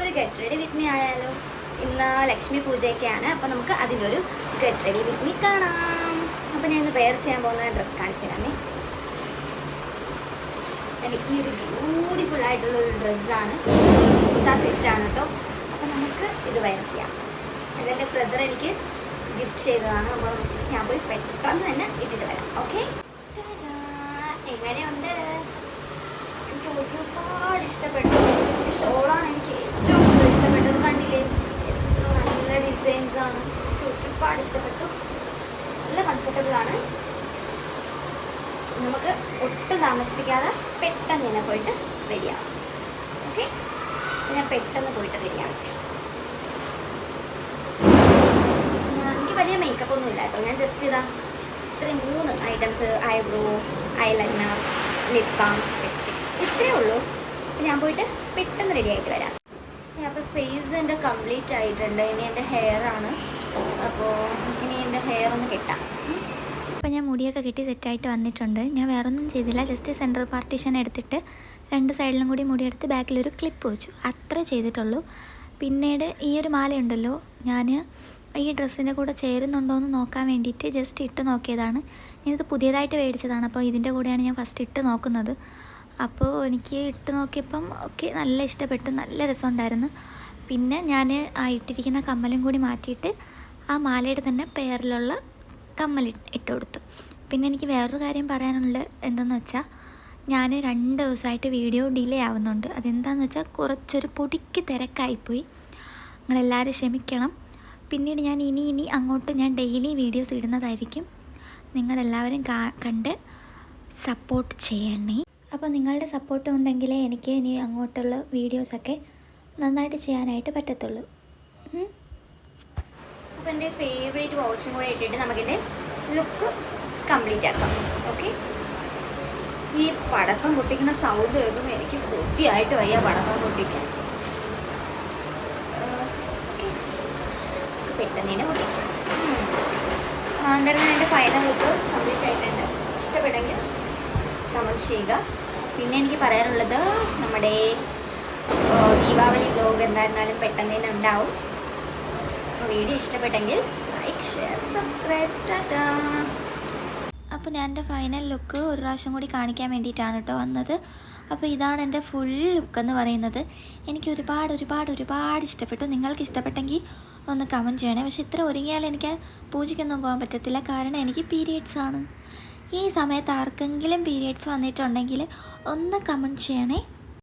നമുക്കൊരു get ready with me ആയാലോ? ഇന്ന് ലക്ഷ്മി പൂജയൊക്കെയാണ്, അപ്പോൾ നമുക്ക് അതിലൊരു ഗെറ്റ് റെഡി വിത്ത് മീ കാണാം. അപ്പോൾ ഞാൻ ഇന്ന് വെയർ ചെയ്യാൻ പോകുന്ന ഡ്രസ്സ് കാണിച്ചു തരാമേ. ഈ ഒരു ബ്യൂട്ടിഫുൾ ആയിട്ടുള്ളൊരു ഡ്രസ്സാണ്, കുർത്ത സെറ്റാണ് കേട്ടോ. അപ്പോൾ നമുക്ക് ഇത് വെയർ ചെയ്യാം. ഇതെൻ്റെ ബ്രദർ എനിക്ക് ഗിഫ്റ്റ് ചെയ്തതാണ്. അപ്പോൾ ഞാൻ പോയി പെട്ടെന്ന് തന്നെ ഇട്ടിട്ട് വരാം. ഓക്കെ, എങ്ങനെയുണ്ട്? എനിക്ക് ഒരുപാട് ഇഷ്ടപ്പെട്ടു. ഈ ഷോളാണ് എനിക്ക് ഏറ്റവും കൂടുതൽ ഇഷ്ടപ്പെട്ടത്. കണ്ടില്ലേ, എത്ര നല്ല ഡിസൈൻസാണ്. എനിക്ക് ഒരുപാട് ഇഷ്ടപ്പെട്ടു. നല്ല കംഫർട്ടബിളാണ്. നമുക്ക് ഒട്ടും താമസിപ്പിക്കാതെ പെട്ടെന്ന് തന്നെ പോയിട്ട് റെഡിയാവും. ഓക്കെ, ഞാൻ പെട്ടെന്ന് പോയിട്ട് റെഡിയാവട്ടെ. എനിക്ക് വലിയ മേക്കപ്പ് ഒന്നും ഇല്ല കേട്ടോ. ഞാൻ ജസ്റ്റ് ഇതാ ഇത്രയും 3 items, eyebrow, eyeliner, lip balm, lipstick, ഇത്രയേ ഉള്ളൂ. ഞാൻ പോയിട്ട് പെട്ടെന്ന് റെഡി ആയിട്ട് വരാം. അപ്പോൾ ഫേസ് എൻ്റെ കംപ്ലീറ്റ് ആയിട്ടുണ്ട്. ഇനി എൻ്റെ ഹെയർ ആണ്. അപ്പോൾ ഇനി എൻ്റെ ഹെയർ ഒന്ന് കെട്ടാം. അപ്പോൾ ഞാൻ മുടിയൊക്കെ കെട്ടി സെറ്റായിട്ട് വന്നിട്ടുണ്ട്. ഞാൻ വേറൊന്നും ചെയ്തില്ല. ജസ്റ്റ് സെൻട്രൽ പാർട്ടീഷൻ എടുത്തിട്ട് 2 സൈഡിലും കൂടി മുടിയെടുത്ത് ബാക്കിലൊരു ക്ലിപ്പ് വെച്ചു, അത്ര ചെയ്തിട്ടുള്ളൂ. പിന്നീട് ഈ ഒരു മാലയുണ്ടല്ലോ, ഞാൻ ഈ ഡ്രസ്സിൻ്റെ കൂടെ ചേരുന്നുണ്ടോ എന്ന് നോക്കാൻ വേണ്ടിയിട്ട് ജസ്റ്റ് ഇട്ട് നോക്കിയതാണ്. ഞാനിത് പുതിയതായിട്ട് മേടിച്ചതാണ്. അപ്പോൾ ഇതിൻ്റെ കൂടെയാണ് ഞാൻ ഫസ്റ്റ് ഇട്ട് നോക്കുന്നത്. അപ്പോൾ എനിക്ക് ഇട്ട് നോക്കിയപ്പം ഓക്കെ, നല്ല ഇഷ്ടപ്പെട്ടു, നല്ല രസമുണ്ടായിരുന്നു. പിന്നെ ഞാൻ ആ ഇട്ടിരിക്കുന്ന കമ്മലും കൂടി മാറ്റിയിട്ട് ആ മാലയുടെ തന്നെ പേരിലുള്ള കമ്മൽ ഇട്ട് കൊടുത്തു. പിന്നെ എനിക്ക് വേറൊരു കാര്യം പറയാനുള്ളത് എന്തെന്ന് വെച്ചാൽ, ഞാൻ 2 ദിവസമായിട്ട് വീഡിയോ ഡിലേ ആവുന്നുണ്ട്. അതെന്താണെന്ന് വെച്ചാൽ കുറച്ചൊരു പൊടിക്ക് തിരക്കായിപ്പോയി. നിങ്ങളെല്ലാവരും ക്ഷമിക്കണം. പിന്നീട് ഞാൻ ഇനി അങ്ങോട്ട് ഞാൻ ഡെയിലി വീഡിയോസ് ഇടുന്നതായിരിക്കും. നിങ്ങളെല്ലാവരും കണ്ട് സപ്പോർട്ട് ചെയ്യണേ. അപ്പോൾ നിങ്ങളുടെ സപ്പോർട്ട് ഉണ്ടെങ്കിലേ എനിക്ക് ഇനി അങ്ങോട്ടുള്ള വീഡിയോസൊക്കെ നന്നായിട്ട് ചെയ്യാനായിട്ട് പറ്റത്തുള്ളൂ. അപ്പോൾ എൻ്റെ ഫേവറേറ്റ് വാച്ചും കൂടെ ഇട്ടിട്ട് നമുക്കിൻ്റെ ലുക്ക് കംപ്ലീറ്റ് ആക്കാം. ഓക്കെ, ഈ പടക്കം പൊട്ടിക്കുന്ന സൗണ്ട് കേൾക്കുമ്പോൾ എനിക്ക് കൊതിയായിട്ട് വയ്യ പടക്കം പൊട്ടിക്കാൻ. പെട്ടെന്ന് തന്നെ പൊട്ടിക്കാം. എന്തായാലും എൻ്റെ ഫൈനൽ ലുക്ക് കംപ്ലീറ്റ് ആയിട്ടുണ്ട്. ഇഷ്ടപ്പെട്ടെങ്കിൽ കമൻറ്റ് ചെയ്യുക. പിന്നെ എനിക്ക് പറയാനുള്ളത്, നമ്മുടെ ദീപാവലി വ്ലോഗ് എന്തായിരുന്നാലും പെട്ടെന്ന് തന്നെ ഉണ്ടാവും. വീഡിയോ ഇഷ്ടപ്പെട്ടെങ്കിൽ ലൈക്ക്, ഷെയർ, സബ്സ്ക്രൈബ്. ടാറ്റാ. അപ്പോൾ ഞാൻ എൻ്റെ ഫൈനൽ ലുക്ക് ഒരു പ്രാവശ്യം കൂടി കാണിക്കാൻ വേണ്ടിയിട്ടാണ് കേട്ടോ വന്നത്. അപ്പോൾ ഇതാണ് എൻ്റെ ഫുൾ ലുക്കെന്ന് പറയുന്നത്. എനിക്ക് ഒരുപാട് ഇഷ്ടപ്പെട്ടു. നിങ്ങൾക്ക് ഇഷ്ടപ്പെട്ടെങ്കിൽ ഒന്ന് കമൻറ്റ് ചെയ്യണേ. പക്ഷേ ഇത്ര ഒരുങ്ങിയാൽ എനിക്ക് പൂജയ്ക്കൊന്നും പോകാൻ പറ്റത്തില്ല, കാരണം എനിക്ക് പീരിയഡ്സ് ആണ്. ഈ സമയത്ത് ആർക്കെങ്കിലും പീരിയഡ്സ് വന്നിട്ടുണ്ടെങ്കിൽ ഒന്ന് കമൻറ്റ് ചെയ്യണേ.